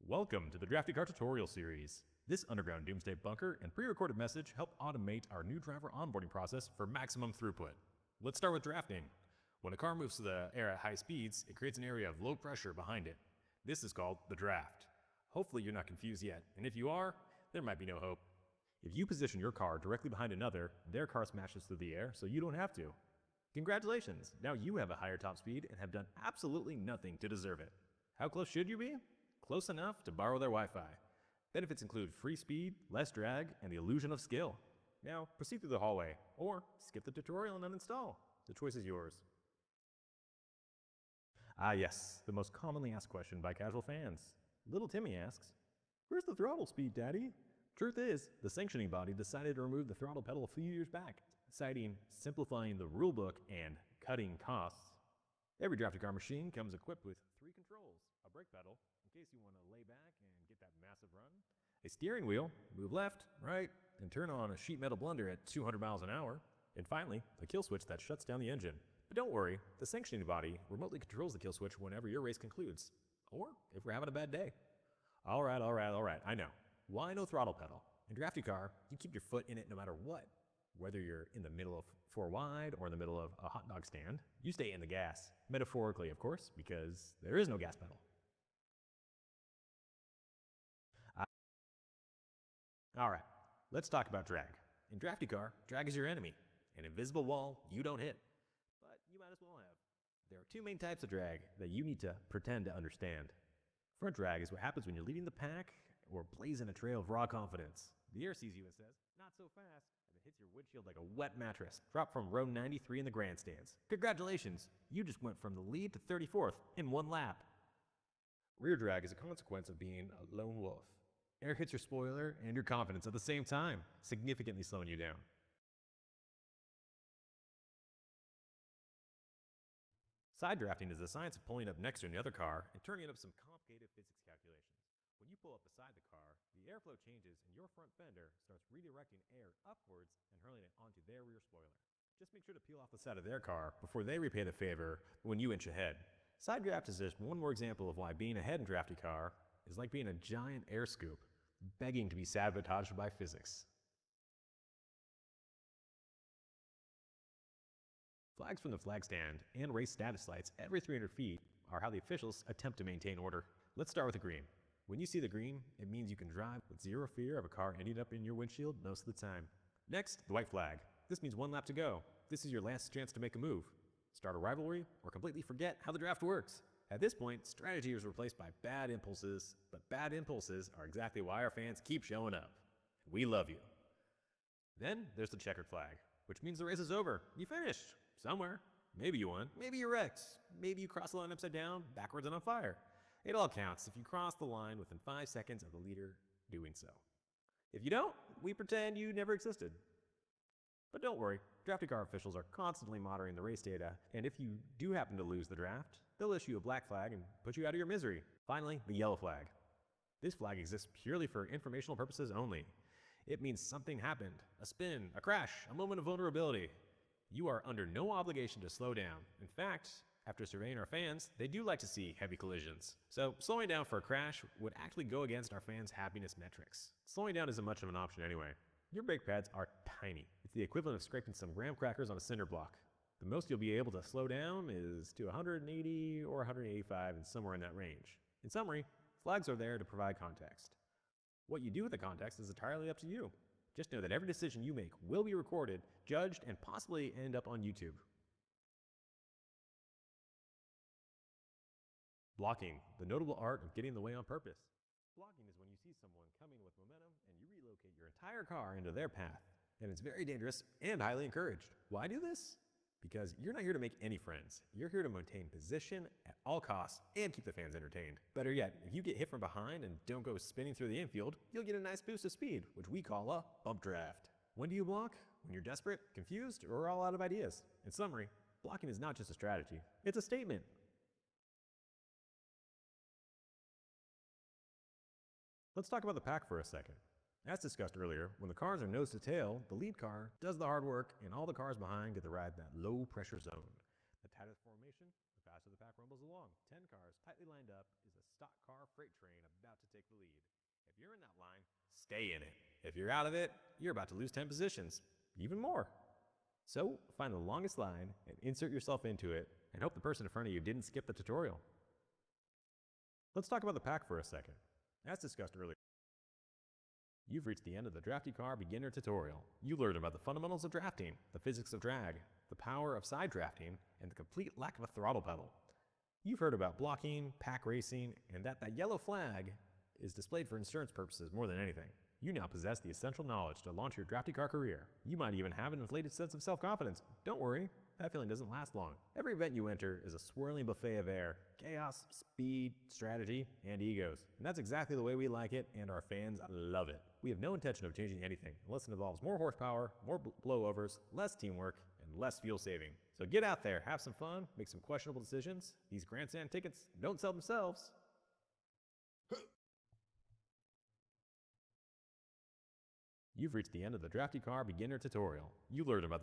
Welcome to the Draftycar tutorial series. This underground doomsday bunker and pre-recorded message help automate our new driver onboarding process for maximum throughput. Let's start with drafting. When a car moves through the air at high speeds, it creates an area of low pressure behind it. This is called the draft. Hopefully you're not confused yet, and if you are, there might be no hope. If you position your car directly behind another, their car smashes through the air so you don't have to. Congratulations, now you have a higher top speed and have done absolutely nothing to deserve it. How close should you be? Close enough to borrow their Wi-Fi. Benefits include free speed, less drag, and the illusion of skill. Now, proceed through the hallway, or skip the tutorial and uninstall. The choice is yours. Ah yes, the most commonly asked question by casual fans. Little Timmy asks, "Where's the throttle speed, Daddy?" Truth is, the sanctioning body decided to remove the throttle pedal a few years back, citing simplifying the rulebook and cutting costs. Every Draftycar machine comes equipped with 3 controls: a brake pedal, in case you want to lay back and get that massive run, a steering wheel, move left, right, and turn on a sheet metal blender at 200 miles an hour, and finally, a kill switch that shuts down the engine. But don't worry, the sanctioning body remotely controls the kill switch whenever your race concludes, or if we're having a bad day. Alright, I know. Why no throttle pedal? In Draftycar, you keep your foot in it no matter what. Whether you're in the middle of 4 wide or in the middle of a hot dog stand, you stay in the gas. Metaphorically, of course, because there is no gas pedal. Alright, let's talk about drag. In Draftycar, drag is your enemy. An invisible wall you don't hit. But you might as well have. There are 2 main types of drag that you need to pretend to understand. Front drag is what happens when you're leading the pack or blazing a trail of raw confidence. The air sees you and says, "Not so fast," and it hits your windshield like a wet mattress, dropped from row 93 in the grandstands. Congratulations, you just went from the lead to 34th in 1 lap. Rear drag is a consequence of being a lone wolf. Air hits your spoiler and your confidence at the same time, significantly slowing you down. Side drafting is the science of pulling up next to another car and turning up some complicated physics calculations. When you pull up beside the car, the airflow changes and your front fender starts redirecting air upwards and hurling it onto their rear spoiler. Just make sure to peel off the side of their car before they repay the favor when you inch ahead. Side draft is just one more example of why being ahead in Draftycar is like being a giant air scoop, begging to be sabotaged by physics. Flags from the flag stand and race status lights every 300 feet are how the officials attempt to maintain order. Let's start with the green. When you see the green, it means you can drive with zero fear of a car ending up in your windshield most of the time. Next, the white flag. This means 1 lap to go. This is your last chance to make a move. Start a rivalry or completely forget how the draft works. At this point, strategy is replaced by bad impulses, but bad impulses are exactly why our fans keep showing up. We love you. Then there's the checkered flag, which means the race is over. You finished. Somewhere. Maybe you won. Maybe you wrecked. Maybe you crossed the line upside down, backwards and on fire. It all counts if you cross the line within 5 seconds of the leader doing so. If you don't, we pretend you never existed. But don't worry, Draftycar officials are constantly monitoring the race data, and if you do happen to lose the draft, they'll issue a black flag and put you out of your misery. Finally, the yellow flag. This flag exists purely for informational purposes only. It means something happened. A spin, a crash, a moment of vulnerability. You are under no obligation to slow down. In fact, after surveying our fans, they do like to see heavy collisions. So slowing down for a crash would actually go against our fans' happiness metrics. Slowing down isn't much of an option anyway. Your brake pads are tiny. It's the equivalent of scraping some graham crackers on a cinder block. The most you'll be able to slow down is to 180 or 185 and somewhere in that range. In summary, flags are there to provide context. What you do with the context is entirely up to you. Just know that every decision you make will be recorded, judged, and possibly end up on YouTube. Blocking, the notable art of getting in the way on purpose. Blocking is when you see someone coming with momentum and you relocate your entire car into their path. And it's very dangerous and highly encouraged. Why do this? Because you're not here to make any friends. You're here to maintain position at all costs and keep the fans entertained. Better yet, if you get hit from behind and don't go spinning through the infield, you'll get a nice boost of speed, which we call a bump draft. When do you block? When you're desperate, confused, or all out of ideas. In summary, blocking is not just a strategy, it's a statement. Let's talk about the pack for a second. As discussed earlier, when the cars are nose to tail, the lead car does the hard work and all the cars behind get to ride that low pressure zone. The tightest formation, the last of the pack rumbles along. 10 cars tightly lined up is a stock car freight train about to take the lead. If you're in that line, stay in it. If you're out of it, you're about to lose 10 positions, even more. So find the longest line and insert yourself into it and hope the person in front of you didn't skip the tutorial. Let's talk about the pack for a second. As discussed earlier, you've reached the end of the Draftycar beginner tutorial. You learned about the fundamentals of drafting, the physics of drag, the power of side drafting, and the complete lack of a throttle pedal. You've heard about blocking, pack racing, and that yellow flag is displayed for insurance purposes more than anything. You now possess the essential knowledge to launch your Draftycar career. You might even have an inflated sense of self-confidence. Don't worry, that feeling doesn't last long. Every event you enter is a swirling buffet of air, chaos, speed, strategy, and egos. And that's exactly the way we like it, and our fans love it. We have no intention of changing anything unless it involves more horsepower, more blowovers, less teamwork, and less fuel saving. So get out there, have some fun, make some questionable decisions. These grandstand tickets don't sell themselves. You've reached the end of the Draftycar beginner tutorial. You learned about